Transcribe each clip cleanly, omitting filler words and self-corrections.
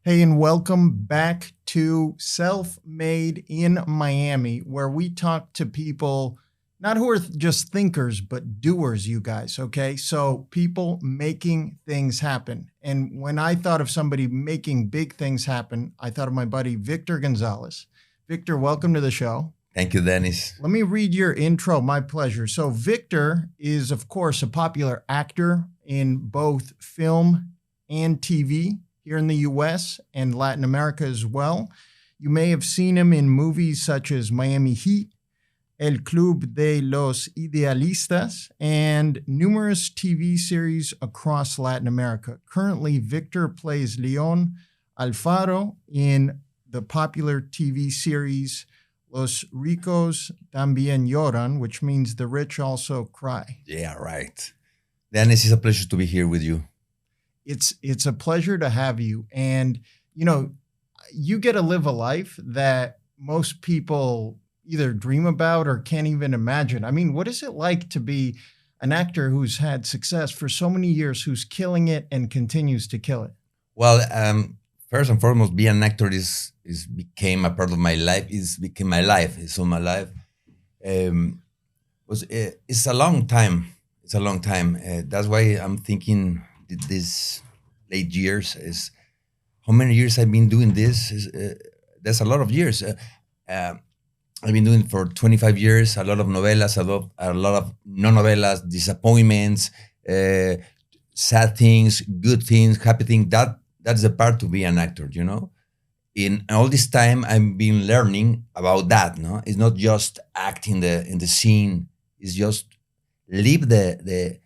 Hey, and welcome back to Self-Made in Miami, where we talk to people not who are just thinkers, but doers, you guys, okay? So people making things happen. And when I thought of somebody making big things happen, I thought of my buddy, Victor Gonzalez. Victor, welcome to the show. Thank you, Dennis. Let me read your intro. My pleasure. So Victor is, of course, a popular actor in both film and TV here in the US and Latin America as well. You may have seen him in movies such as Miami Heat, El Club de los Idealistas, and numerous TV series across Latin America. Currently, Victor plays Leon Alfaro in the popular TV series Los Ricos Tambien Lloran, which means the rich also cry. Yeah, right. Dennis, it's a pleasure to be here with you. It's a pleasure to have you. And, you get to live a life that most people either dream about or can't even imagine. I mean, what is it like to be an actor who's had success for so many years, who's killing it and continues to kill it? Well, first and foremost, being an actor is became a part of my life. Became my life. It's all my life. It's a long time. It's a long time. That's why I'm thinking this late years is how many years I've been doing this. That's a lot of years. I've been doing it for 25 years. A lot of novelas, a lot of non-novelas, disappointments, sad things, good things, happy things. That's the part to be an actor. In all this time, I've been learning about that. No, it's not just acting in the scene. It's just live the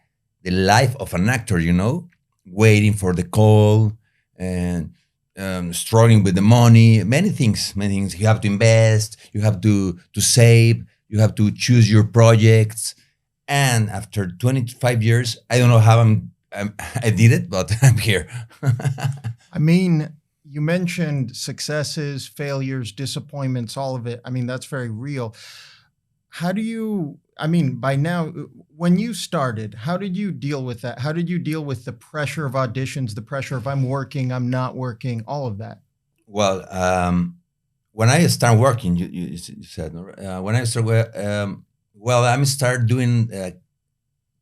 life of an actor. Waiting for the call and struggling with the money. Many things. You have to invest. You have to save. You have to choose your projects. And after 25 years, I don't know how I did it, but I'm here. I mean, you mentioned successes, failures, disappointments, all of it. I mean, that's very real. By now, when you started, how did you deal with that? How did you deal with the pressure of auditions, the pressure of I'm working, I'm not working, all of that? Well, when I start working, you said, when I start, I start doing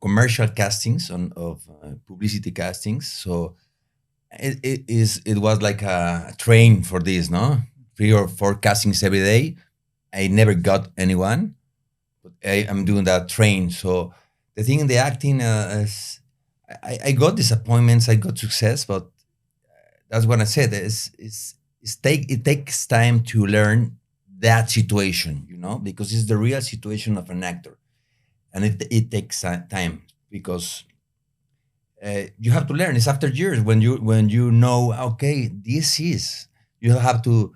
commercial castings of publicity castings. So it was like a train for this, no? 3 or 4 castings every day. I never got anyone. I'm doing that train. So the thing in the acting is I got disappointments, I got success, but that's what I said. It takes time to learn that situation, because it's the real situation of an actor, and it takes time because you have to learn. It's after years when you know, okay, this is you have to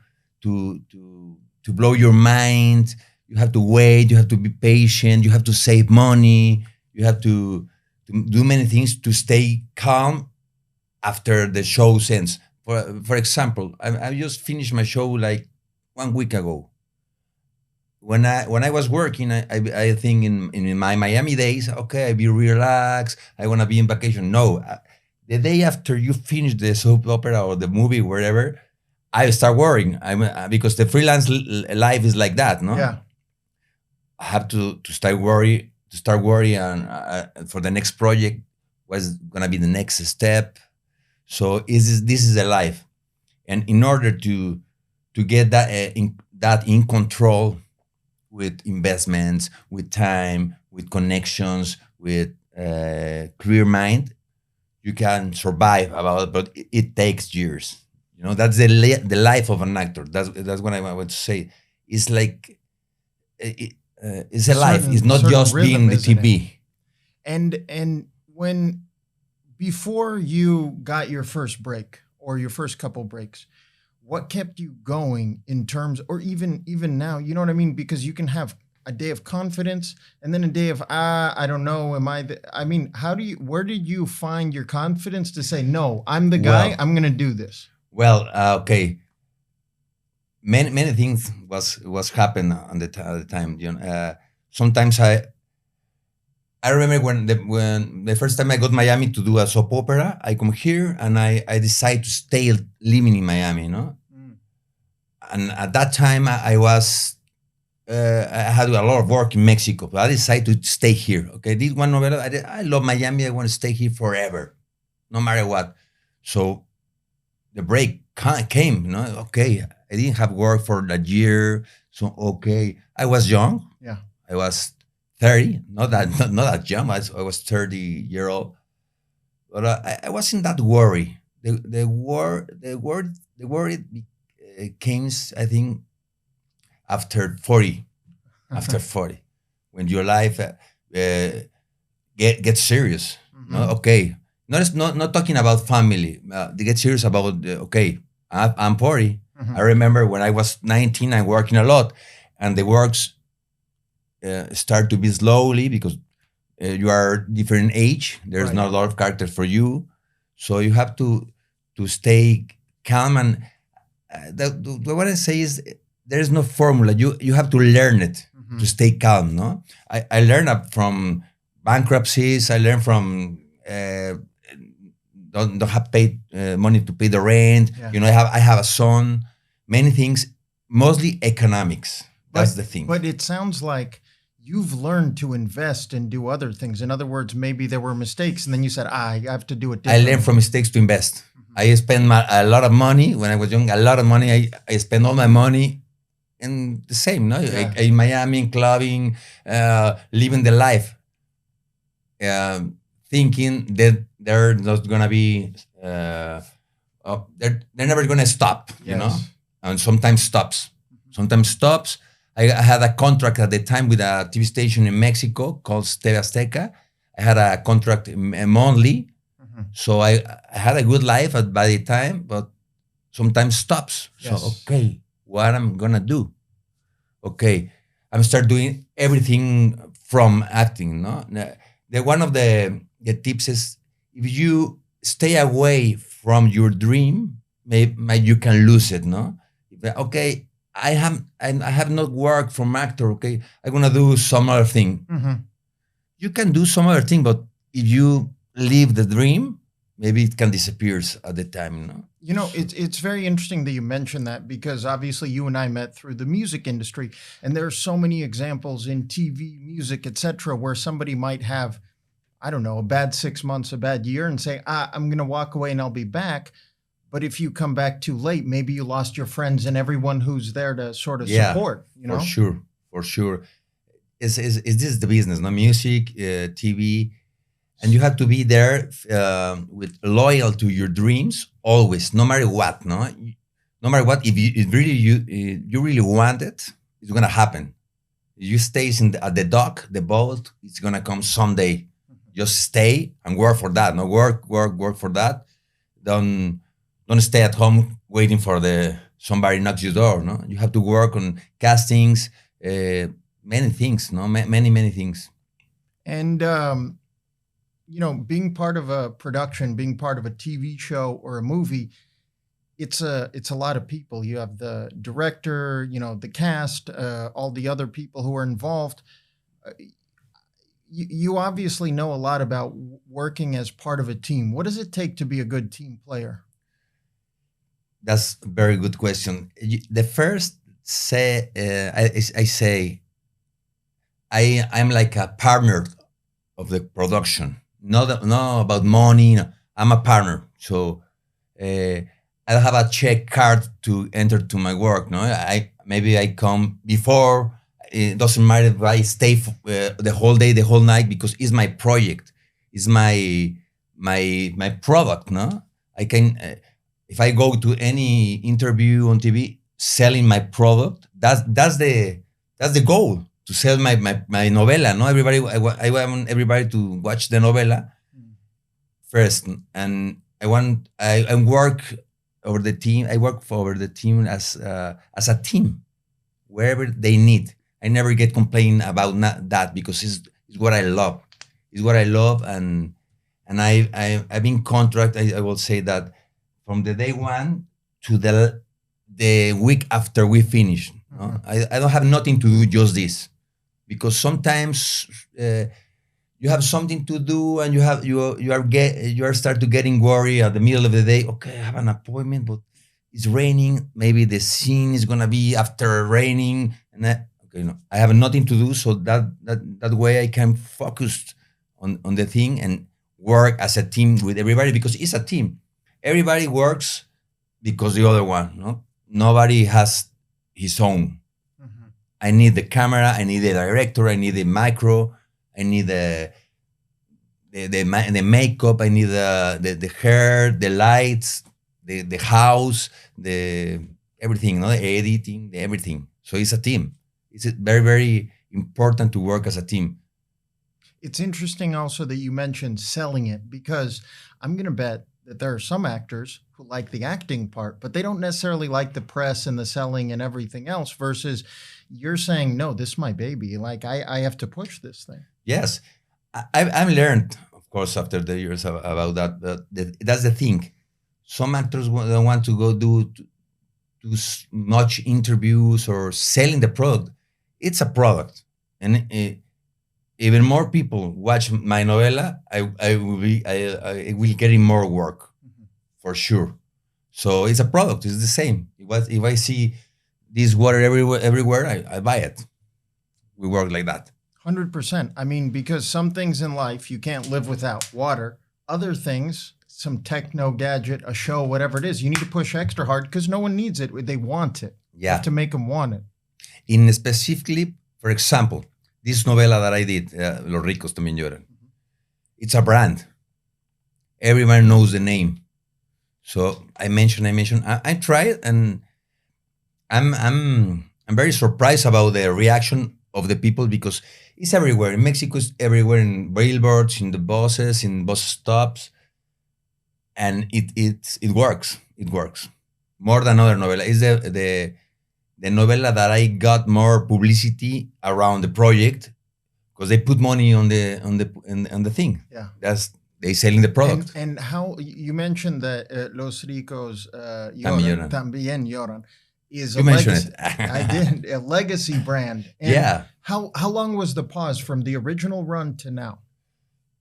blow your mind. You have to wait. You have to be patient. You have to save money. You have to do many things to stay calm after the show ends. For example, I just finished my show like 1 week ago. When I was working, I think in my Miami days, okay, I be relaxed. I want to be in vacation. No, the day after you finish the soap opera or the movie, wherever, I start worrying. Because the freelance life is like that, no? Yeah. I have to start worry and for the next project, what's gonna be the next step. So this is a life, and in order to get that in control, with investments, with time, with connections, with clear mind, you can survive about it, but it takes years. That's the life of an actor. That's what I want to say. It's like. It's a life. It's not just being the TV. And when before you got your first break or your first couple breaks, what kept you going in terms, or even now, you know what I mean? Because you can have a day of confidence and then a day of I don't know, where did you find your confidence to say, no, I'm the guy, I'm gonna do this? Well, okay. Many things was happened at the time. Sometimes I remember when the first time I got Miami to do a soap opera, I come here and I decide to stay living in Miami, Mm. And at that time I was I had a lot of work in Mexico, but I decided to stay here. Okay, this one novela, I love Miami. I want to stay here forever, no matter what. So the break came. Okay, I didn't have work for that year, so okay, I was young. Yeah. I was 30, not that young. I was 30-year old, but I wasn't that worried. The worry came, I think, after 40, after 40, when your life gets serious. Mhm. Okay, not talking about family. They get serious about okay. I'm 40. Mhm. I remember when I was 19, I'm working a lot, and the works start to be slowly because you are different age. There's Right. not a lot of characters for you, so you have to stay calm. And what I say is there is no formula. You have to learn it Mhm. to stay calm. No, I learned from bankruptcies. I learned from don't have paid money to pay the rent. Yeah. I have a son. Many things, mostly economics. That's the thing. But it sounds like you've learned to invest and do other things. In other words, maybe there were mistakes, and then you said, I have to do it I differently. learned from mistakes to invest. Mhm. I spent a lot of money when I was young. A lot of money. I spent all my money in the same. No, Yeah. in Miami, clubbing, living the life, thinking that they're not gonna be. They're never gonna stop. Yes. And sometimes stops. Sometimes stops. I had a contract at the time with a TV station in Mexico called TV Azteca. I had a contract monthly. Mhm. So I had a good life by the time, but sometimes stops. So, Yes. okay, what I'm going to do? Okay, I'm start doing everything from acting. No, one of the tips is if you stay away from your dream, maybe you can lose it. No, okay, I have not worked from actor. Okay, I'm gonna do some other thing. Mhm. You can do some other thing, but if you leave the dream, maybe it can disappear at the time. No? It's very interesting that you mentioned that, because obviously you and I met through the music industry, and there are so many examples in TV, music, etc., where somebody might have, I don't know, a bad 6 months, a bad year, and say, I'm going to walk away and I'll be back. But if you come back too late, maybe you lost your friends and everyone who's there to sort of Yeah, support. for sure, for sure. Is this the business? No, music, TV, and you have to be there with loyal to your dreams always, no matter what. No matter what. If really you really want it, it's gonna happen. You stays at the dock, the boat. It's gonna come someday. Just stay and work for that. No, work for that. Don't stay at home waiting for somebody knocks your door. No, you have to work on castings, many things. No, many things. And being part of a production, being part of a TV show or a movie, it's a lot of people. You have the director, the cast, all the other people who are involved. Uh, you obviously know a lot about working as part of a team. What does it take to be a good team player? That's a very good question. The first I say I'm like a partner of the production. Not about money. No. I'm a partner, so I don't have a check card to enter to my work. No, maybe I come before. It doesn't matter if I stay the whole day, the whole night, because it's my project. It's my product. No, I can. If I go to any interview on TV selling my product, that's the goal, to sell my novela. No, I want everybody to watch the novela first, and I work over the team. I work for the team as a team wherever they need. I never get complained about that, because it's what I love. It's what I love, and I've been contract. I will say that from the day one to the week after we finish. No? I don't have nothing to do, just this, because sometimes you have something to do, and you are start to getting worried at the middle of the day. Okay, I have an appointment, but it's raining. Maybe the scene is gonna be after raining, and okay, no, I have nothing to do. So that way I can focus on the thing and work as a team with everybody, because it's a team. Everybody works because the other one. No, nobody has his own. Mhm. I need the camera. I need the director. I need the micro. I need the makeup. I need the hair, the lights, the house, the everything. No, the editing, the everything. So it's a team. It's very, very important to work as a team. It's interesting also that you mentioned selling it, because I'm going to bet that there are some actors who like the acting part, but they don't necessarily like the press and the selling and everything else, versus you're saying, no, this is my baby. Like I have to push this thing. Yes, I've learned, of course, after the years about that. That's the thing. Some actors don't want to go do much interviews or selling the product. It's a product, and even more people watch my novela. I will get in more work Mhm. for sure. So it's a product. It's the same. If I see this water everywhere, I buy it. We work like that. 100%. I mean, because some things in life you can't live without water. Other things, some techno gadget, a show, whatever it is, you need to push extra hard because no one needs it. They want it. You Yeah. have to make them want it. In specifically, for example, this novela that I did, Los Ricos Tambien Lloran, it's a brand. Everyone knows the name. So I mentioned. I tried, and I'm very surprised about the reaction of the people, because it's everywhere. In Mexico, it's everywhere, in billboards, in the buses, in bus stops, and it works. It works more than other novela. It's the novela that I got more publicity around the project, because they put money on the thing. Yeah. That's they selling the product. And how you mentioned that Los Ricos Lloran. Tambien Lloran is You a mentioned legacy. it. I did a legacy brand. And Yeah. How long was the pause from the original run to now?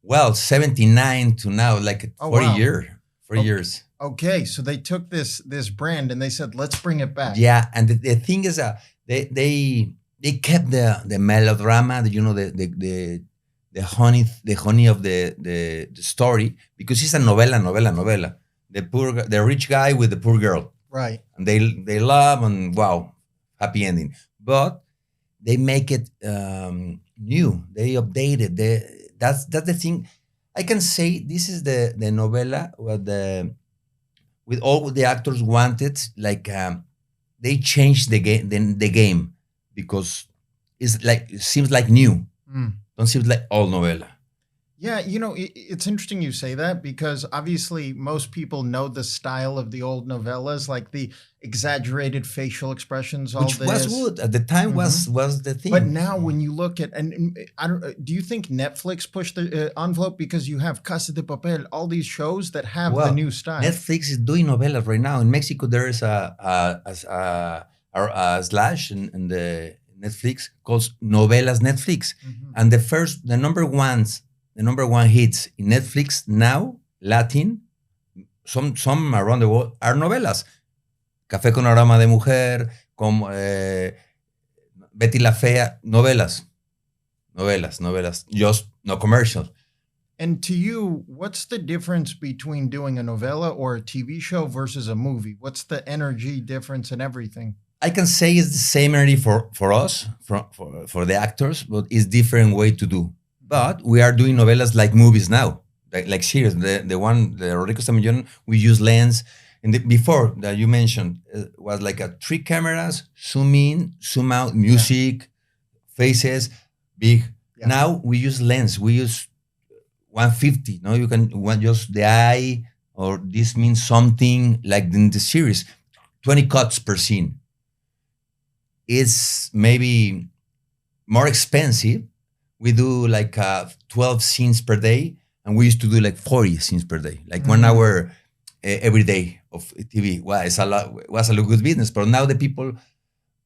Well, 79 to now, like Oh, 40 wow. years. 40 Okay. years. Okay, so they took this brand and they said, let's bring it back. Yeah, and the thing is, they kept the melodrama, the honey of the story, because it's a novela. The rich guy with the poor girl, Right. and they love, and wow, happy ending. But they make it new. They update it. That's the thing. I can say this is the novela with all the actors wanted. Like they changed the game, because it seems like new. Mm. Don't seem like old novela. Yeah, it's interesting you say that, because obviously most people know the style of the old novellas, like the exaggerated facial expressions, all Which this. was good at the time. Was the thing. But now, when you look at, and I don't, do you think Netflix pushed the envelope, because you have Casa de Papel, all these shows that have the new style? Netflix is doing novelas right now. In Mexico, there is a slash in the Netflix called Novelas Netflix, Mhm. and the number one hits in Netflix now, Latin, some around the world, are novelas. Café con aroma de mujer, como Betty la Fea, novelas, just no commercials. And to you, what's the difference between doing a novella or a TV show versus a movie? What's the energy difference and everything? I can say it's the same energy for us, for the actors, but it's different way to do. But we are doing novelas like movies now, like series. The Ricos También, we use lens. And before that you mentioned was like 3 cameras, zoom in, zoom out, music, faces, big. Yeah. Now we use lens. We use 150. No, you can want just the eye, or this means something like in the series, 20 cuts per scene. It's maybe more expensive. We do like 12 scenes per day, and we used to do like 40 scenes per day, like 1 hour every day of TV. Well, was a good business, but now the people,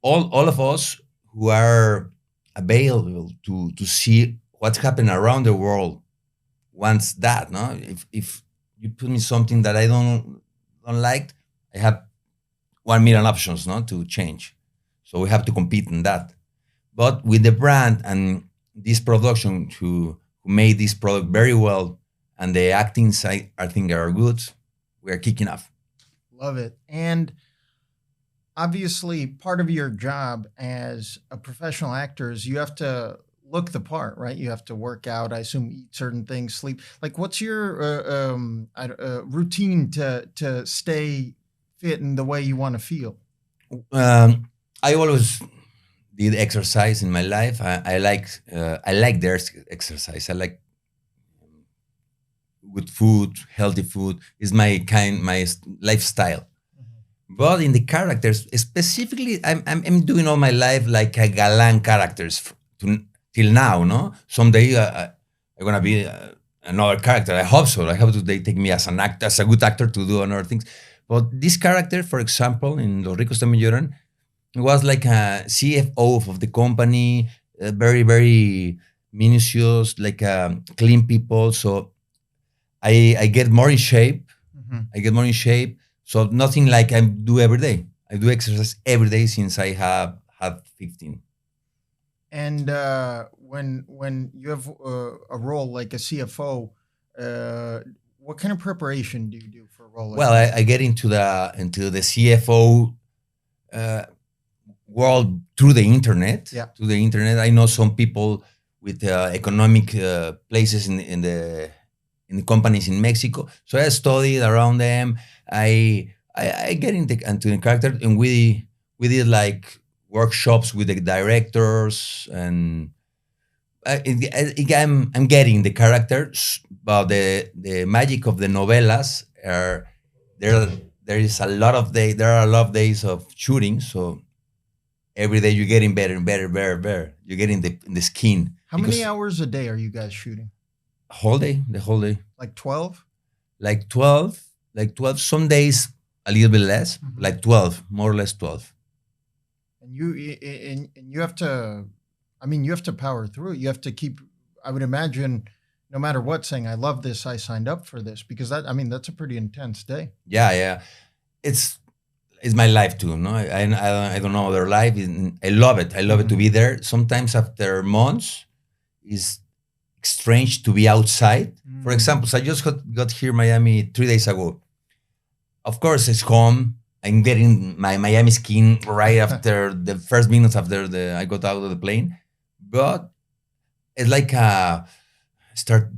all of us who are available to see what's happening around the world wants that. No, if you put me something that I don't like, I have 1 million options, no, to change. So we have to compete in that. But with the brand and this production who made this product very well, and the actings I think are good, we are kicking off. Love it. And obviously, part of your job as a professional actor is you have to look the part, right? You have to work out, I assume, eat certain things, sleep. Like, what's your routine to stay fit in the way you want to feel? I always did exercise in my life. I like their exercise. I like good food, healthy food. Is my lifestyle. But in the characters, specifically, I'm doing all my life like a galan characters till now. No, someday I'm gonna be another character. I hope so. I hope they take me as an actor, as a good actor to do another things. But this character, for example, in Los Ricos Tambien Lloran, was like a CFO of the company, very very minutious, like clean people. So I get more in shape. I get more in shape. So nothing like I do every day. I do exercise every day since I have had 15. And when you have a role like a CFO, what kind of preparation do you do for a role like Well, that? I get into the CFO world through the internet. Yeah. Through the internet, I know some people with economic places in the companies in Mexico. So I studied around them. I get into the character, and we did like workshops with the directors, and I'm getting the characters. But the magic of the novelas are there. There is a lot of day. There are a lot of days of shooting, so every day you're getting better and better, better, better. You're getting in the skin. How many hours a day are you guys shooting? The whole day. Like 12? Like 12. Some days a little bit less, like 12, more or less 12. And you have to, I mean, you have to power through it. You have to keep, I would imagine, no matter what, saying, I love this, I signed up for this, because that's a pretty intense day. Yeah. It's my life too, no? I don't know other life. I love it. I love it to be there. Sometimes after months, it's strange to be outside. For example, so I just got here Miami 3 days ago. Of course, it's home. I'm getting my Miami skin right after the first minutes after I got out of the plane. But it's like start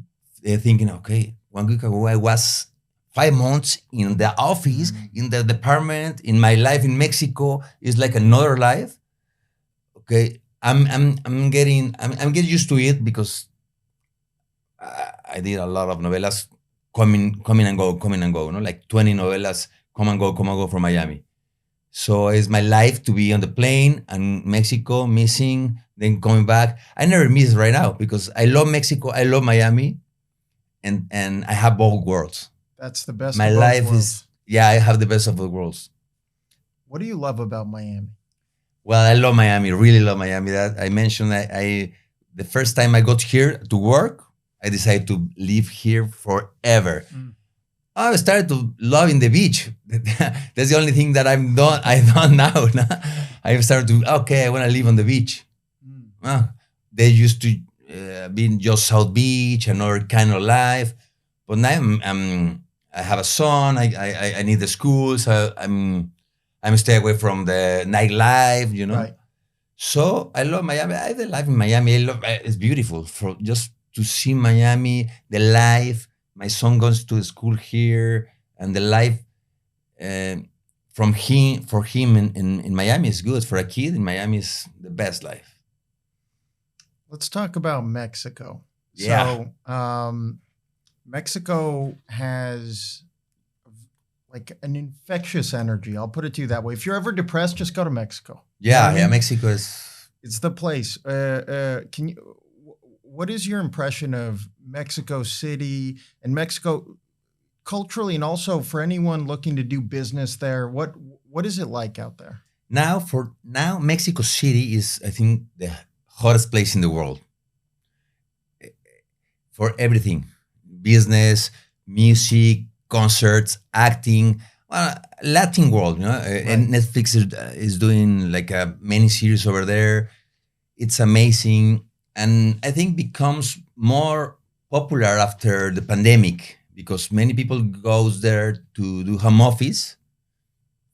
thinking, okay, 1 week ago I was 5 months in the office, in the department, in my life in Mexico. It's like another life. Okay, I'm getting used to it, because I did a lot of novelas coming and go, no? Like 20 novelas come and go from Miami. So it's my life to be on the plane and Mexico, missing, then coming back. I never miss right now, because I love Mexico, I love Miami, and I have both worlds. That's the best My of both life worlds. I have the best of both worlds. What do you love about Miami? Well, I love Miami, really love Miami. That I mentioned, the first time I got here to work, I decided to live here forever. I started to loving the beach. That's the only thing that I done now. I've started to, I want to live on the beach. They used to be in just South Beach, another kind of life. But now I have a son. I need the school, so I'm stay away from the nightlife, Right. So I love Miami. I the life in Miami. It's beautiful. For just to see Miami, the life. My son goes to school here, and the life for him in Miami is good. For a kid in Miami is the best life. Let's talk about Mexico. Yeah. So Mexico has like an infectious energy. I'll put it to you that way. If you're ever depressed, just go to Mexico. Yeah, Mexico is... It's the place. What is your impression of Mexico City and Mexico culturally, and also for anyone looking to do business there? What is it like out there? Now, Mexico City is, I think, the hottest place in the world. for everything: business, music, concerts, acting. Latin world, and Netflix is doing like a many series over there. It's amazing, and I think becomes more popular after the pandemic because many people goes there to do home office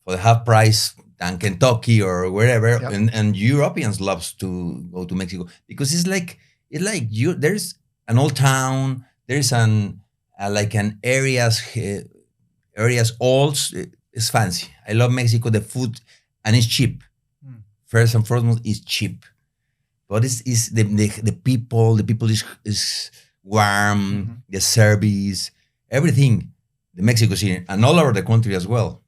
for the half price than Kentucky or wherever, Yep. and Europeans loves to go to Mexico because it's like you there's an old town, there's an like an areas old. It's fancy. I love Mexico. The food and it's cheap. Mm. First and foremost, it's cheap, but it's the people. The people is warm. The service, everything. The Mexico City and all over the country as well.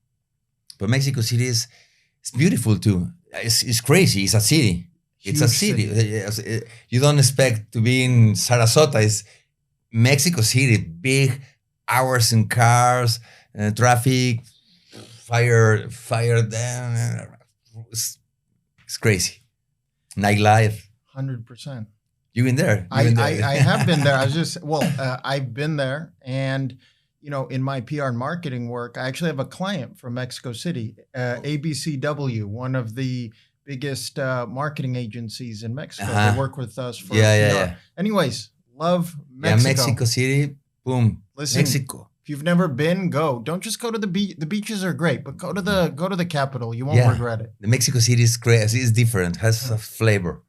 But Mexico City is it's beautiful too. It's crazy. It's a city. It's a Huge city. city. You don't expect to be in Sarasota. It's Mexico City. Big hours in cars, traffic, fire down. It's crazy. Nightlife. 100%. You been there? I have been there. I've been there, and in my PR and marketing work, I actually have a client from Mexico City, ABCW, one of the biggest marketing agencies in Mexico. They work with us for PR. Yeah. Anyways, love Mexico. Yeah, Mexico City. Boom. Listen, Mexico. if you've never been, go. Don't just go to the beach. The beaches are great, but go to the capital. You won't regret it. The Mexico City is crazy. It's different. Has a flavor.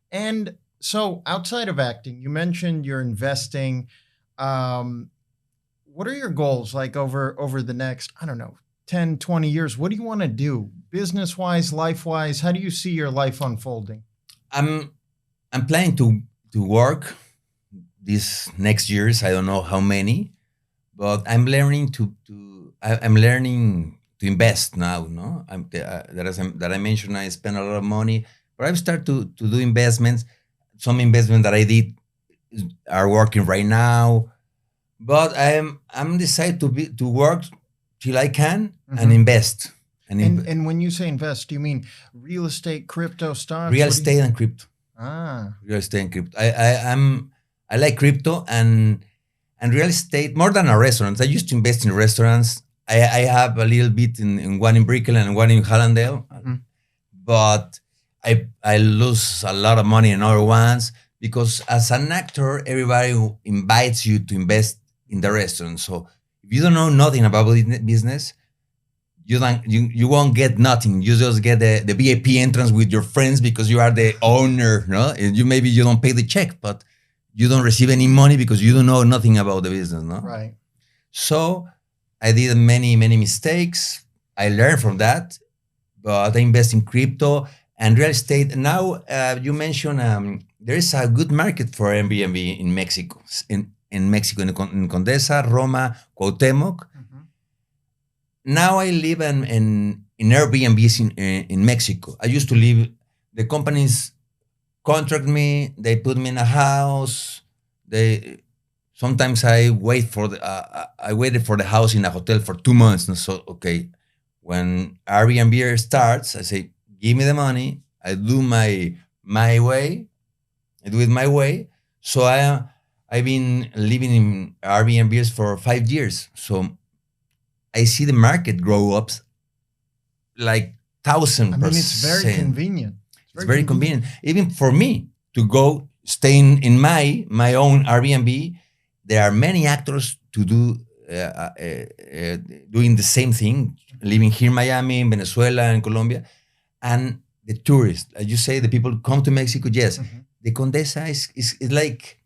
And so, outside of acting, you mentioned you're investing. What are your goals like over the next, I don't know, 10, 20 years? What do you want to do business-wise, life-wise? How do you see your life unfolding? I'm planning to work these next years. I don't know how many, but I'm learning I'm learning to invest now. No, that I mentioned, I spend a lot of money, but I've started to do investments. Some investment that I did are working right now, but I'm decided to work till I can and invest. And when you say invest, do you mean real estate, crypto, stocks? Real estate and crypto. Real estate and crypto. I like crypto and real estate more than a restaurant. I used to invest in restaurants. I have a little bit in one in Brickell and one in Hallandale, but I lose a lot of money in other ones because as an actor, everybody invites you to invest in the restaurant. So if you don't know nothing about business, you won't get nothing. You just get the VIP entrance with your friends because you are the owner, no? And maybe you don't pay the check, but you don't receive any money because you don't know nothing about the business, no? Right. So I did many mistakes. I learned from that, but I invest in crypto and real estate. Now you mentioned there is a good market for Airbnb in Mexico, in Condesa, Roma, Cuauhtémoc. Now I live in Airbnbs in Mexico. I used to live. The companies contract me. They put me in a house. Sometimes I waited for the house in a hotel for 2 months. And so when Airbnb starts, I say, give me the money. I do my way. I do it my way. So I've been living in Airbnbs for 5 years. So I see the market grow up like 1,000%. I mean, it's very convenient. It's very convenient. Even for me to go stay in my own Airbnb, there are many actors to do doing the same thing, living here in Miami, in Venezuela, and Colombia. And the tourists, as you say, the people come to Mexico, yes. The Condesa is like,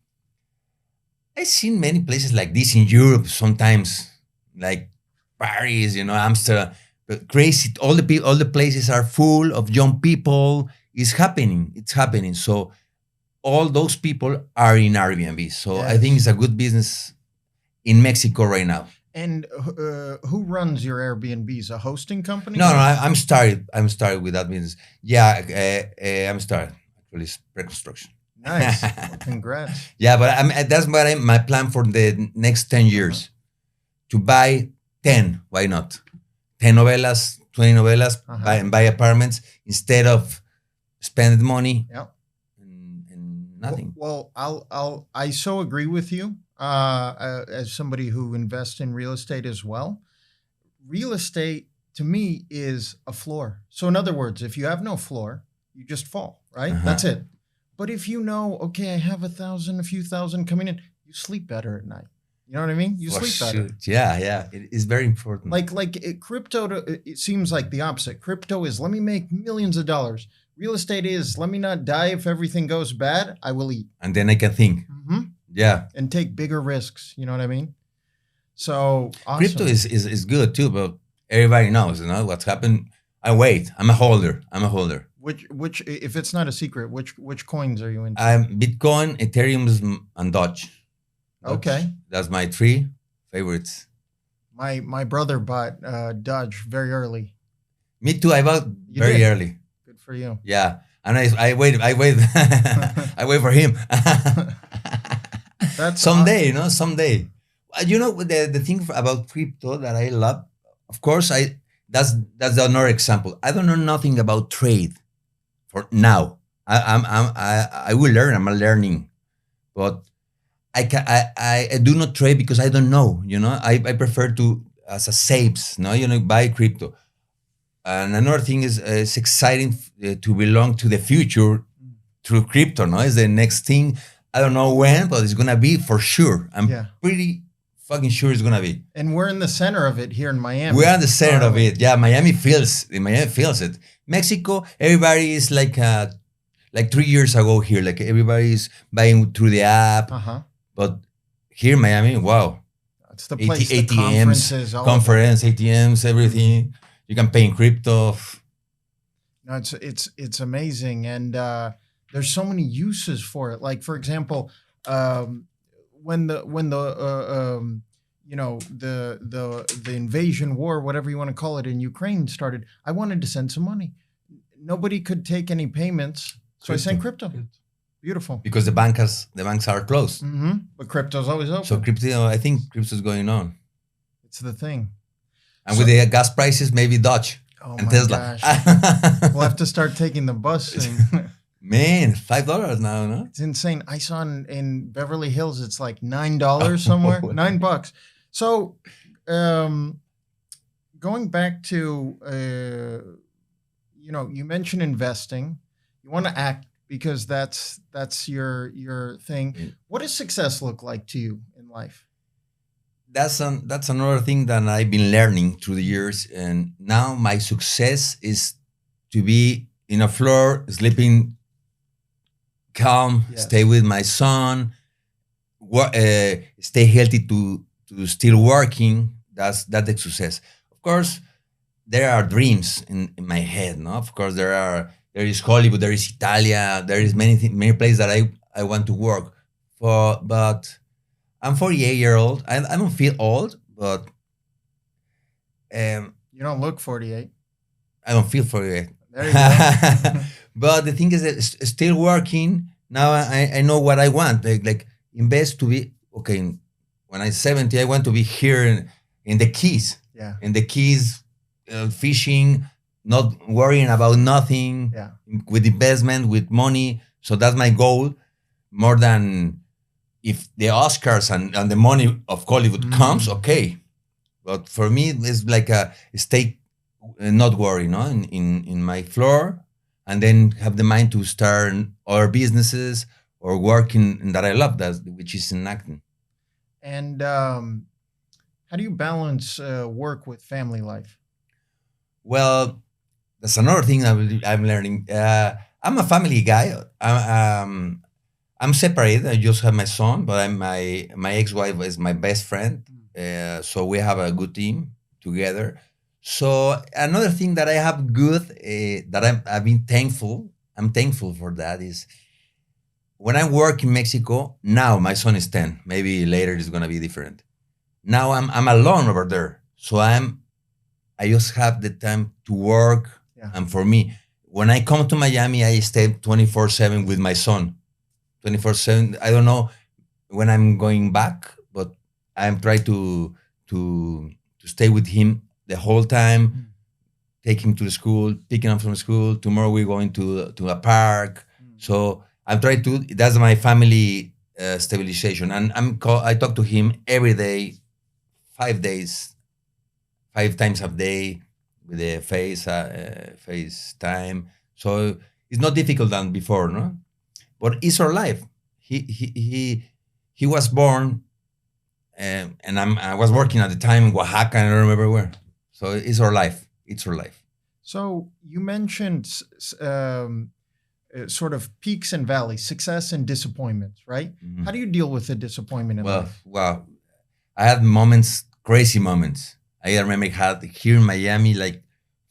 I've seen many places like this in Europe sometimes, like Paris, Amsterdam, but crazy. All the places are full of young people. It's happening. So all those people are in Airbnb. So yes. I think it's a good business in Mexico right now. And who runs your Airbnbs? A hosting company? No, I'm started with that business. Yeah, I'm started. Actually, it's pre-construction. Nice. Well, congrats. Yeah, but that's my plan for the next 10 years. To buy 10, why not? 10 novelas, 20 novelas, buy apartments instead of spending money nothing. Well, I so agree with you. As somebody who invests in real estate as well, real estate to me is a floor. So in other words, if you have no floor, you just fall, right? Uh-huh. That's it. But if you know, okay, I have a few thousand coming in, you sleep better at night. You know what I mean? You For sleep better. sure. Yeah, it is very important. Crypto, it seems like the opposite. Crypto is let me make millions of dollars. Real estate is let me not die if everything goes bad. I will eat. And then I can think. Yeah. And take bigger risks. You know what I mean? So awesome. Crypto is good too, but everybody knows, what's happened. I'm a holder. Which if it's not a secret, which coins are you into? I'm Bitcoin, Ethereum, and Doge. Okay. That's my 3 favorites. My brother bought Doge very early. Me too. I bought very early. Good for you. Yeah, and I wait. I wait for him. That's someday, someday. The thing about crypto that I love, of course, that's another example. I don't know nothing about trade for now. I will learn. I'm learning, but I do not trade because I don't know. I prefer to as a saves. Buy crypto. And another thing is it's exciting to belong to the future through crypto. It's the next thing. I don't know when, but it's gonna be for sure. I'm pretty fucking sure it's gonna be. And we're in the center of it here in Miami. We're in the center of it. Yeah, Miami feels it. Mexico, everybody is like 3 years ago here. Like everybody's buying through the app. But here in Miami, wow. It's the place. ATMs, conference, ATMs, everything. You can pay in crypto. No, it's amazing, and there's so many uses for it. Like for example, when the invasion war, whatever you want to call it, in Ukraine started, I wanted to send some money. Nobody could take any payments, so I sent crypto. Beautiful. Because the banks are closed. But crypto's always open. So crypto, I think crypto's going on. It's the thing. And with the gas prices, maybe Dodge and Tesla. Gosh. We'll have to start taking the bus. Man, $5 now, no? It's insane. I saw in Beverly Hills, it's like $9 somewhere. $9. So going back to, you mentioned investing. You want to act because that's your thing. What does success look like to you in life? That's another thing that I've been learning through the years, and now my success is to be in a floor, sleeping calm, stay with my son, stay healthy to still working. That's the success. Of course, there are dreams in my head. No, of course there is Hollywood, there is Italia, there is many places that I want to work for, but I'm 48-year-old. I don't feel old, but you don't look 48. I don't feel 48. There you go. But the thing is that still working now. I know what I want. Like invest to be okay. When I'm 70, I want to be here in the Keys. Yeah. In the Keys, fishing, not worrying about nothing. Yeah. With investment, with money. So that's my goal, more than if the Oscars and the money of Hollywood comes, okay. But for me, it's like a stay, not worry, in my floor, and then have the mind to start other businesses or working that I love, which is in acting. And how do you balance work with family life? Well, that's another thing I'm learning. I'm a family guy. I'm separated. I just have my son, but my ex-wife is my best friend. So we have a good team together. So another thing that I have good that I've been thankful. I'm thankful for that is when I work in Mexico. Now my son is 10. Maybe later it's gonna be different. Now I'm alone over there. So I just have the time to work. Yeah. And for me, when I come to Miami, I stay 24/7 with my son. 24/7. I don't know when I'm going back, but I'm trying to stay with him the whole time, take him to the school, picking up from school. Tomorrow we're going to a park. So I'm trying to. That's my family stabilization, and I talk to him every day, 5 days, 5 times a day with the FaceTime. So it's not difficult than before, no. But it's our life. He was born, and I was working at the time in Oaxaca. I don't remember where. So it's our life. It's our life. So you mentioned sort of peaks and valleys, success and disappointments, right? Mhm. How do you deal with the disappointment in life? Well, I had moments, crazy moments. I remember I had here in Miami like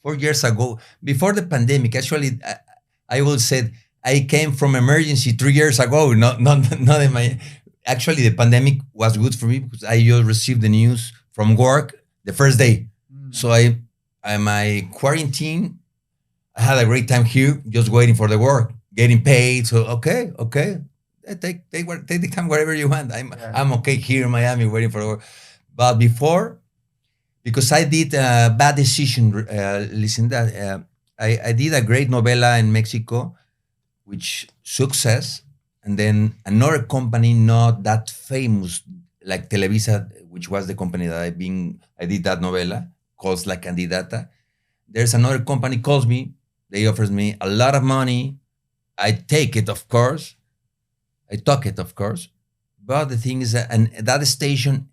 4 years ago, before the pandemic. Actually, I will say I came from emergency 3 years ago. Not in my. Actually, the pandemic was good for me because I just received the news from work the first day. So my quarantine, I had a great time here, just waiting for the work, getting paid. So okay, take the time wherever you want. I'm okay here in Miami waiting for the work. But before, because I did a bad decision, listen that I did a great novela in Mexico, which success, and then another company not that famous like Televisa, which was the company that I did that novela, calls La Candidata. There's another company calls me. They offers me a lot of money. I take it, of course. I took it, of course. But the thing is that, and that station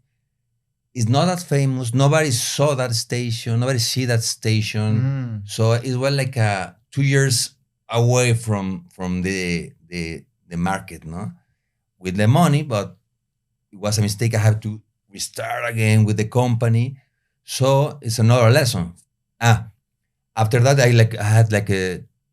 is not that famous. Nobody saw that station. Nobody see that station. So it was like 2 years away from the market, no, with the money. But it was a mistake. I have to restart again with the company. So it's another lesson. After that, I had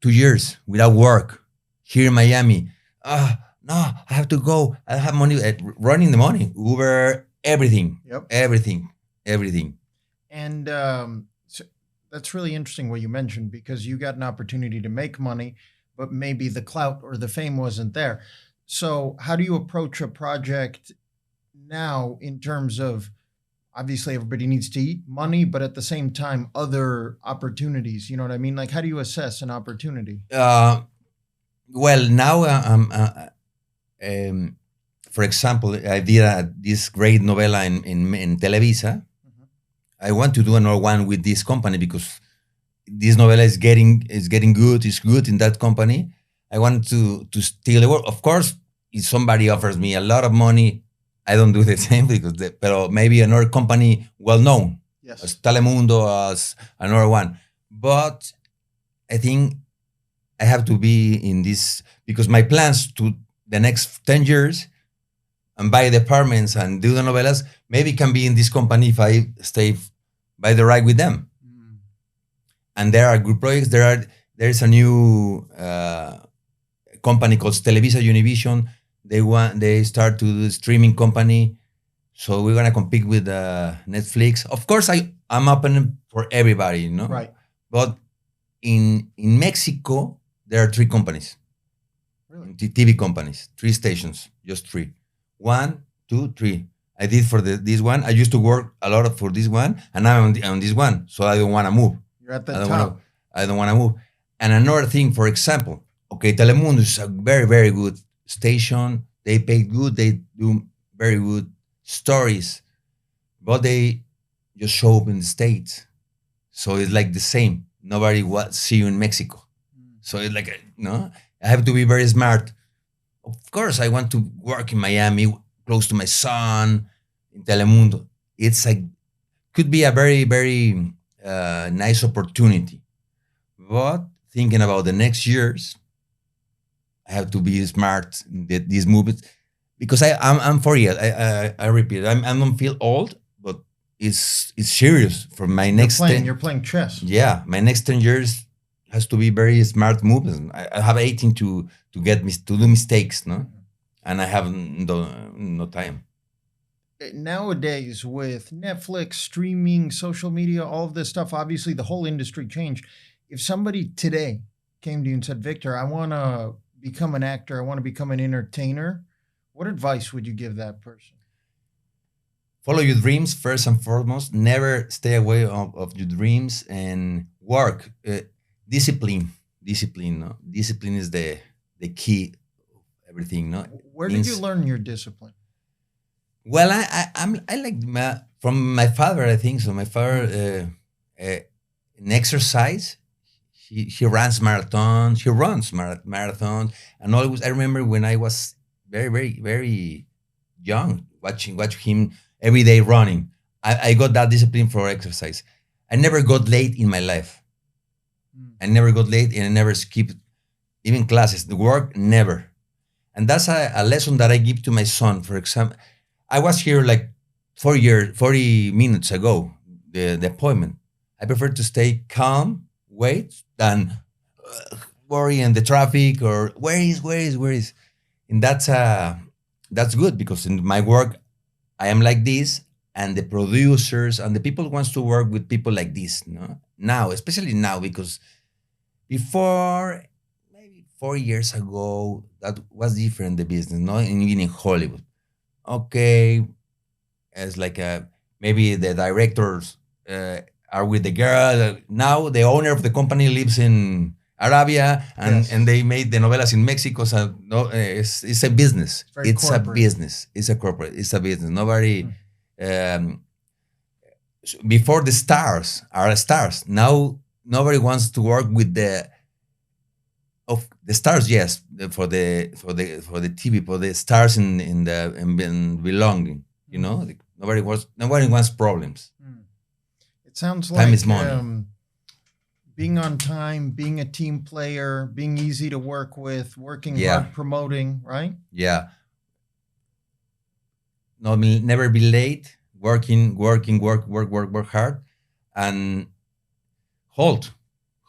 2 years without work here in Miami. No, I have to go. I have money, running the money, Uber, everything. Yep. Everything. And so that's really interesting what you mentioned, because you got an opportunity to make money, but maybe the clout or the fame wasn't there. So how do you approach a project now in terms of, obviously everybody needs to eat, money, but at the same time, other opportunities? You know what I mean? Like, how do you assess an opportunity? Well, now, for example, I did this great novela in Televisa. I want to do another one with this company because this novela is getting good. It's good in that company. I want to steal the work. Of course, if somebody offers me a lot of money, I don't do the same because, but maybe another company well known, Yes, as Telemundo, as another one. But I think I have to be in this because my plans to the next 10 years and buy the apartments and do the novelas maybe can be in this company if I stay by the ride with them. And there are good projects. There's a new company called Televisa Univision. They start to do a streaming company. So we're gonna compete with Netflix. Of course, I'm open for everybody, you know. right. But in Mexico, there are 3 companies. Really? TV companies, 3 stations, just 3. 1, 2, 3. I did for this one. I used to work a lot for this one, and now I'm on this one. So I don't want to move. You're at the top. I don't want to move. And another thing, for example, okay, Telemundo is a very, very good station. They pay good. They do very good stories, but they just show up in the States. So it's like the same. Nobody see you in Mexico. So it's like, I have to be very smart. Of course, I want to work in Miami, close to my son, in Telemundo. Could be a very, very nice opportunity. But thinking about the next years, I have to be smart in these movies because I'm 40. I repeat, I don't feel old, but it's serious for my next. You're playing chess. Yeah, my next 10 years has to be very smart moves. I have 18 to do mistakes, no, and I have no time. Nowadays, with Netflix, streaming, social media, all of this stuff, obviously the whole industry changed. If somebody today came to you and said, Victor, I want to become an actor, I want to become an entertainer, what advice would you give that person? Follow your dreams first and foremost. Never stay away of your dreams and work. Discipline. No? Discipline is the key everything. No, Where did you learn your discipline? Well, I like from my father. I think so. My father in exercise. He runs marathons. He runs marathons, and always I remember when I was very young, watching him every day running. I got that discipline for exercise. I never got late in my life. I never got late, and I never skipped even classes. The work never, and that's a lesson that I give to my son. For example, I was here like 40 minutes ago. The appointment. I prefer to stay calm, wait, than worry in the traffic or where is, and that's good because in my work I am like this, and the producers and the people wants to work with people like this. No, now especially now because before maybe 4 years ago that was different the business. No, even in Hollywood, okay, as like maybe the directors are with the girl. Now the owner of the company lives in Arabia, and, Yes. and they made the novelas in Mexico. So no, it's a business. Very It's corporate. a business. It's a corporate. It's a business. Nobody. Before the stars are stars. Now nobody wants to work with of the stars. Yes, for the TV, for the stars in belonging. You know, nobody wants problems. It sounds Time like is money. Being on time, being a team player, being easy to work with, working Yeah. hard, promoting, right? Yeah. No, never be late. Work hard, and hold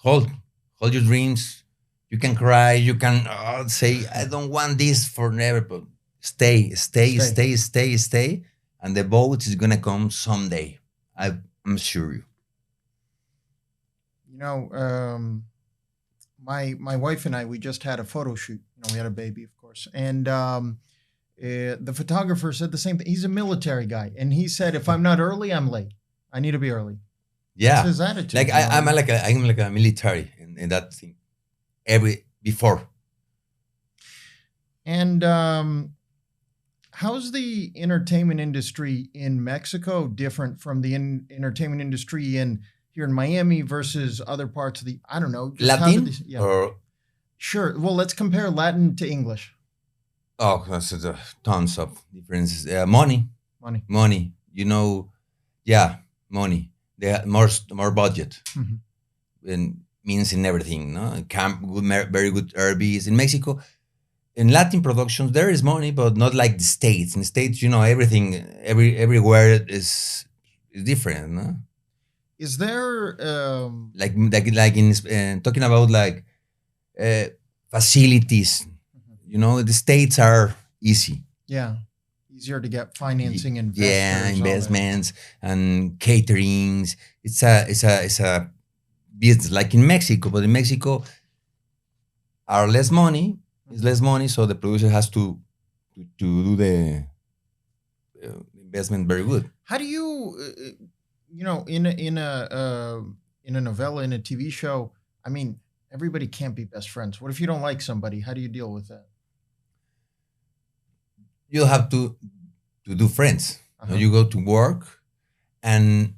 your dreams. You can cry. You can say, "I don't want this for never," but stay, and the boat is gonna come someday. I'm sure you. You know, my wife and I, we just had a photo shoot. You know, we had a baby, of course, and the photographer said the same thing. He's a military guy, and he said, "If I'm not early, I'm late. I need to be early." Yeah, That's his attitude. like you know? I'm like a military in that thing. Before. And how's the entertainment industry in Mexico different from the entertainment industry here in Miami versus other parts of the, I don't know, just how Latin did they- yeah. or Sure. Well, let's compare Latin to English. there's tons of differences. Money. You know, yeah, money. They have more budget. Mhm. And means in everything. No, very good Airbnbs in Mexico. In Latin productions, there is money, but not like the States. In the States, you know, everything, everywhere is different. No? Is there Like in talking about like facilities. You know, the States are easy. yeah, easier to get financing, investors, Yeah, all that. investments and caterings. It's a business like in Mexico, but in Mexico are less money. It's less money, so the producer has to do the investment very good. How do you, you know, in a novella, in a TV show? I mean, everybody can't be best friends. What if you don't like somebody? How do you deal with that? You have to do friends. Uh-huh. You go to work, and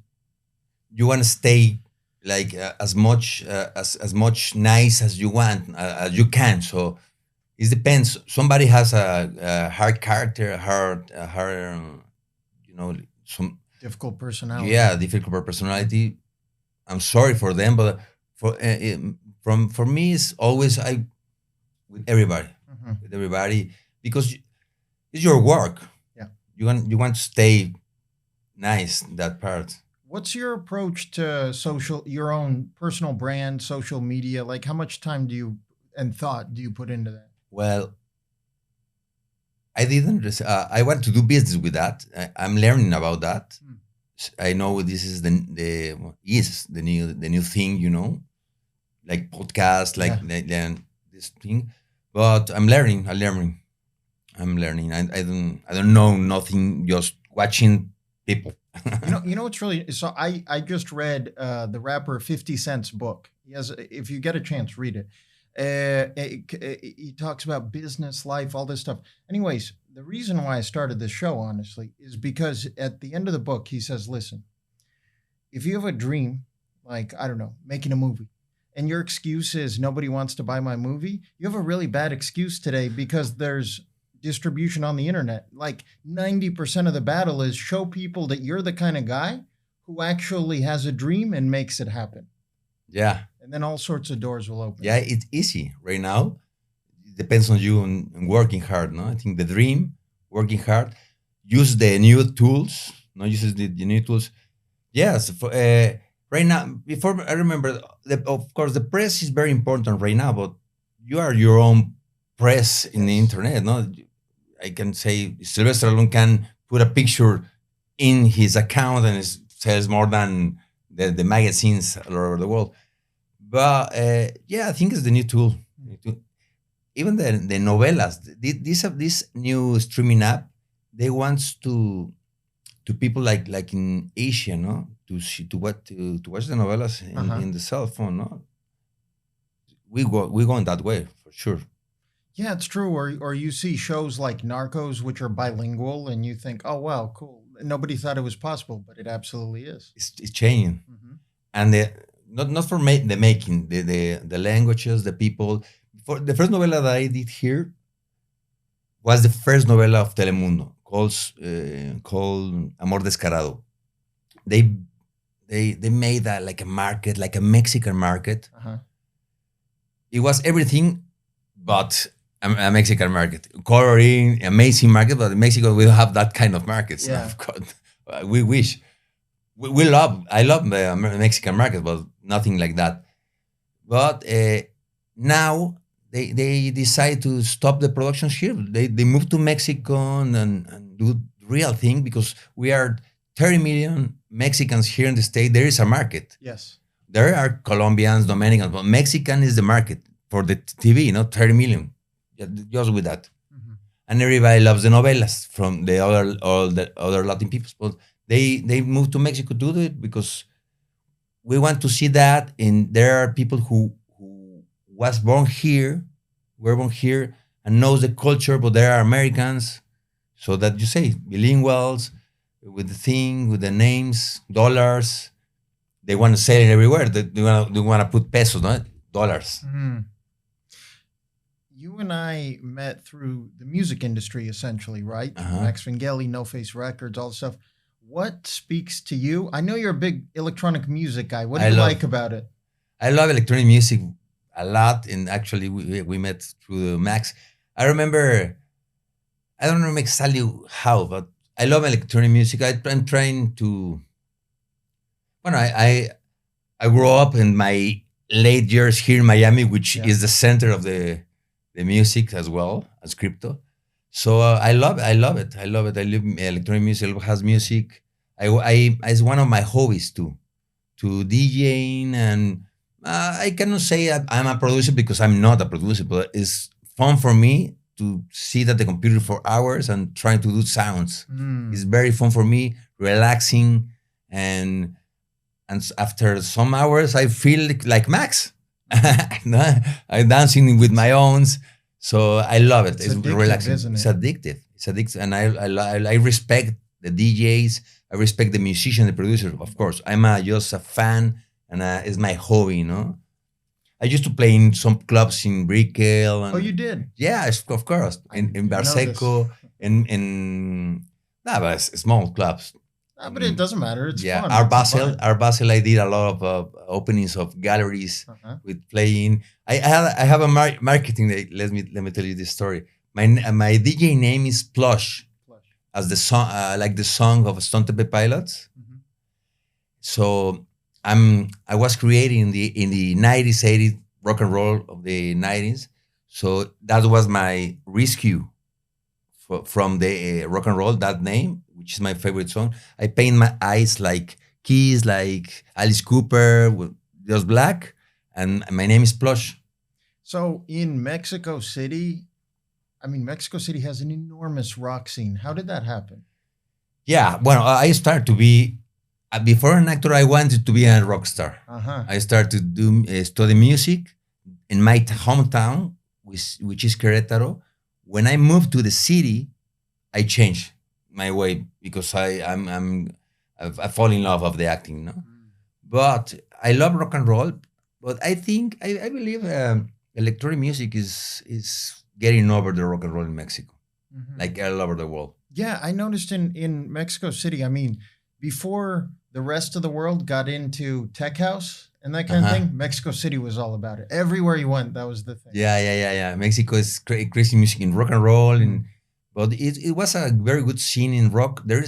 you want to stay like as much nice as you want as you can. So it depends. Somebody has a hard character, a hard, you know, some Difficult personality. yeah, difficult personality. I'm sorry for them, but for me, it's always with everybody, because it's your work. Yeah. You want to stay nice in that part. What's your approach to your own personal brand, social media? Like, how much time and thought do you put into that? Well, I didn't. I want to do business with that. I'm learning about that. I know this is the new thing. You know, like podcast, like this thing. But I'm learning. I'm learning. I don't know nothing. Just watching people. You know what's really so I just read the rapper 50 Cent's book. He has, if you get a chance, read it. He talks about business, life, all this stuff. Anyways, the reason why I started this show, honestly, is because at the end of the book, he says, listen, if you have a dream, like, I don't know, making a movie, and your excuse is nobody wants to buy my movie, you have a really bad excuse today because there's distribution on the internet. Like 90% of the battle is show people that you're the kind of guy who actually has a dream and makes it happen. Yeah. And then all sorts of doors will open. Yeah, it's easy right now. It depends on you and working hard. No, I think the dream, working hard, use the new tools. No, use the new tools. Yes, right now. Before I remember, of course, the press is very important right now. But you are your own press in the internet. No, I can say Sylvester Stallone can put a picture in his account and it sells more than the magazines all over the world. But yeah, I think it's the new tool. Even the novelas, this new streaming app, they want to people like in Asia, no, to watch the novelas in the cell phone, no. We go in that way for sure. Yeah, it's true. Or you see shows like Narcos, which are bilingual, and you think, oh wow, cool. Nobody thought it was possible, but it absolutely is. It's changing, and not for the making, the languages, the people. For the first novela that I did here was the first novela of Telemundo called Amor, Descarado. They made that like a market, like a Mexican market. It was everything but a Mexican market. Coloring, amazing market, but in Mexico we don't have that kind of markets. Yeah. Of course, we wish. I love the Mexican market, but nothing like that. But now they decide to stop the productions here. They move to Mexico and do real thing because we are 30 million Mexicans here in the state. There is a market. Yes. There are Colombians, Dominicans, but Mexican is the market for the TV, 30 million. Just with that. And everybody loves the novelas from all the other Latin people. But they moved to Mexico to do it because we want to see that. And there are people who were born here, and knows the culture, but there are Americans. So that you say bilinguals with the thing, with the names, dollars. They want to sell it everywhere. They want to put pesos, not dollars. You and I met through the music industry, essentially, right? Max Vangeli, NoFace Records, all the stuff. What speaks to you? I know you're a big electronic music guy. What do you like about it? I love electronic music a lot, and actually we met through Max. I remember, I don't know exactly how, but I love electronic music. I'm trying to. I grew up in my late years here in Miami, which is the center of the music as well as Crypto. So I love it. I love it. I love electronic music. I love house music. It's one of my hobbies too, to DJing, and I cannot say I'm a producer because I'm not a producer, but it's fun for me to sit at the computer for hours and trying to do sounds. It's very fun for me, relaxing, and after some hours, I feel like Max. I'm dancing with my own. So I love it. It's relaxing. Isn't it? It's addictive. It's addictive. And I respect the DJs. I respect the musician, the producer, of course. I'm just a fan, and it's my hobby, I used to play in some clubs in Brickell. Oh, you did? Yeah, of course. In Barseco, but small clubs. But it doesn't matter. It's fun. Our Basel, I did a lot of openings of galleries with playing. I have a marketing. Let me tell you this story. My DJ name is Plush, as the song, like the song of Stone Temple Pilots. So I was creating in the 90s, 80s rock and roll of the 90s. So that was my rescue from the rock and roll, that name, which is my favorite song. I paint my eyes like Kiss, like Alice Cooper, just black, and my name is Plush. So in Mexico City, Mexico City has an enormous rock scene. How did that happen? Yeah, well, I started to be, before an actor, I wanted to be a rock star. I started to study music. in my hometown, which is Querétaro, when I moved to the city, I changed my way because I fall in love of the acting, no? But I love rock and roll. But I think I believe electronic music is getting over the rock and roll in Mexico, like all over the world. Yeah, I noticed in Mexico City, I mean, before the rest of the world got into tech house and that kind of thing, Mexico City was all about it. Everywhere you went, that was the thing. Yeah. Mexico is crazy music in rock and roll, but it was a very good scene in rock. There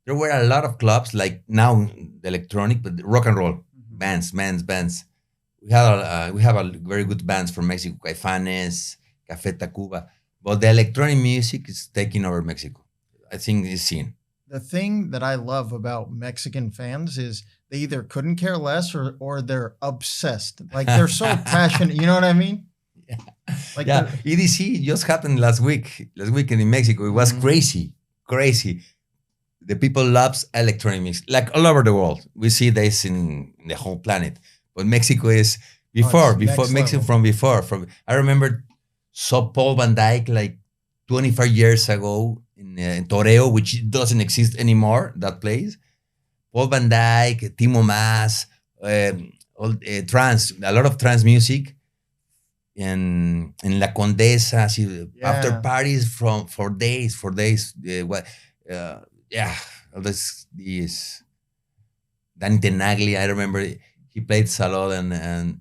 were a lot of clubs like now the electronic, but rock and roll bands. We have a very good bands from Mexico, Caifanes, Café Tacuba, but the electronic music is taking over Mexico. I think it's seen. The thing that I love about Mexican fans is they either couldn't care less or they're obsessed. Like they're so passionate. You know what I mean? Yeah. Like yeah. EDC just happened last weekend in Mexico. It was crazy. The people loves electronic music, like all over the world. We see this in the whole planet. But Mexico is before Mexico from before. I remember saw Paul Van Dyke like 25 years ago in Toreo, which doesn't exist anymore, that place. Paul Van Dyke, Timo Mas, trance, a lot of trance music. In La Condesa, after parties for days. All this Danny Tenaglia, I remember he played Salón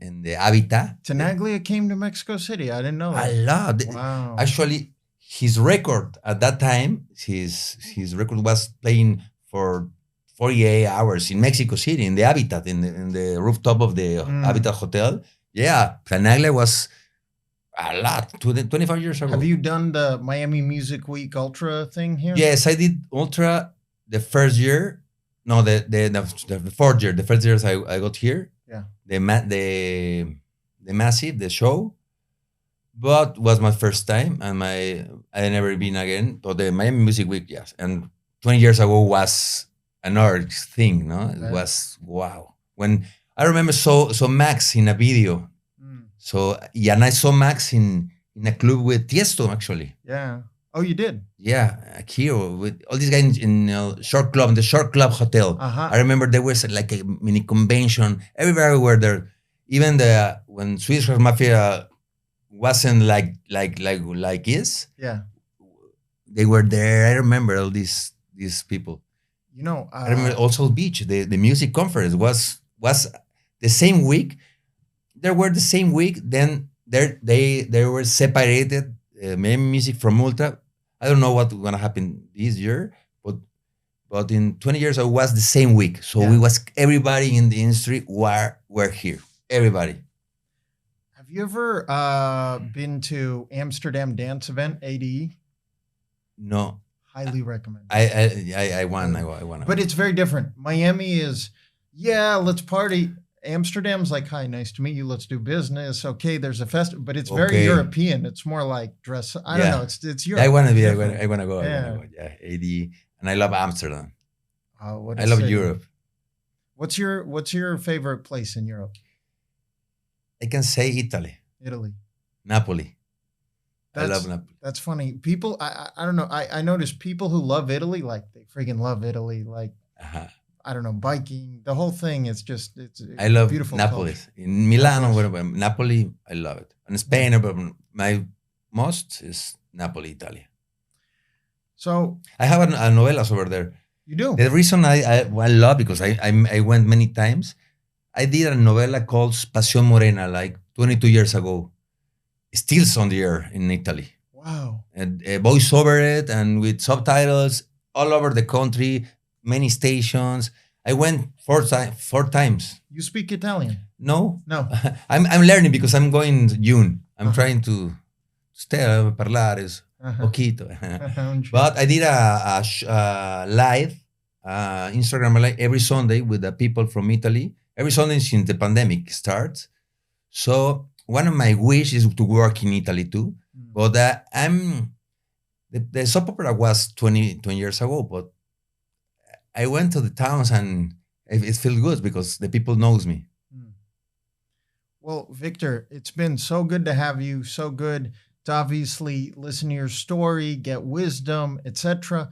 and the Habitat. Tenaglia came to Mexico City. I didn't know that. I love it. Wow. Actually, his record at that time, his record was playing for 48 hours in Mexico City, in the Habitat, in the rooftop of the Habitat Hotel. Yeah, Tenaglia was a lot, 25 years ago. Have you done the Miami Music Week Ultra thing here? Yes, I did Ultra the first year. No, the fourth year. The first years I got here. Yeah. The Massive, the show. But was my first time, and I never been again. But the Miami Music Week, yes. And 20 years ago was another thing, no? It was wow. When I remember saw Max in a video. So and I saw Max in a club with Tiesto actually. Yeah. Oh, you did? Yeah, here with all these guys in the Short Club Hotel. I remember there was like a mini convention. Everywhere were there. Even when Swedish House Mafia wasn't like this. Yeah. They were there. I remember all these people. You know, I remember also Beach. The music conference was the same week. They were the same week. Then they were separated. Miami Music from Ultra. I don't know what's gonna happen this year, but in 20 years it was the same week. So we was everybody in the industry were here. Everybody. Have you ever been to Amsterdam Dance Event, ADE? No. Highly recommend. I want. But it's very different. Miami is, let's party. Amsterdam's like, hi, nice to meet you. Let's do business. Okay, there's a festival, but it's very European. It's more like dress. I don't know. It's Europe. I want to be. I want to go. Yeah, AD, and I love Amsterdam. I love Europe. What's your favorite place in Europe? I can say Italy. Napoli. I love Napoli. That's funny. People, I don't know. I notice people who love Italy, like they freaking love Italy. Like. I don't know, biking, the whole thing. It's I love beautiful Napoli. Culture. In Milano, Napoli, I love it. In Spain, but my most is Napoli, Italy. So I have a Novelas over there. You do? The reason I love, because I went many times, I did a novela called Pasión Morena like 22 years ago. Still on the air in Italy. Wow. And voice over it and with subtitles all over the country. Many stations. I went four times. You speak Italian? No. I'm learning because I'm going June. I'm trying to parlare poquito. But I did a live Instagram live every Sunday with the people from Italy. Every Sunday since the pandemic starts. So one of my wishes is to work in Italy too. But the soap opera was 20 years ago, but I went to the towns and it feels good because the people knows me. Well, Victor, it's been so good to have you. So good to obviously listen to your story, get wisdom, etc.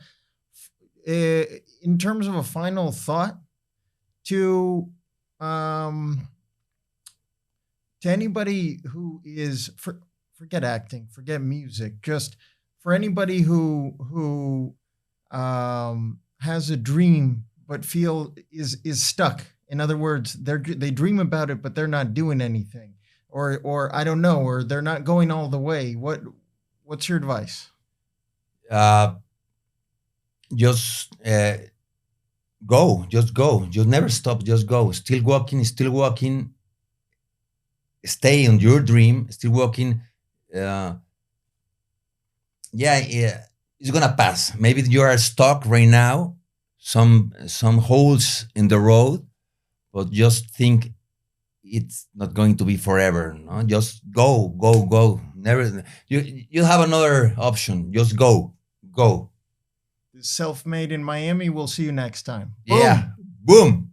In terms of a final thought to um, to anybody who is forget acting, forget music, just for anybody who has a dream but feel is stuck. In other words, they dream about it but they're not doing anything, or I don't know, or they're not going all the way. What's your advice? Uh, just go, just go, just never stop, just go. Still walking, stay on your dream, still walking. Uh, yeah, it's gonna pass. Maybe you are stuck right now, some holes in the road, but just think it's not going to be forever. No? Just go, go, go. Never. You have another option. Just go, go. Self-made in Miami. We'll see you next time. Yeah. Boom.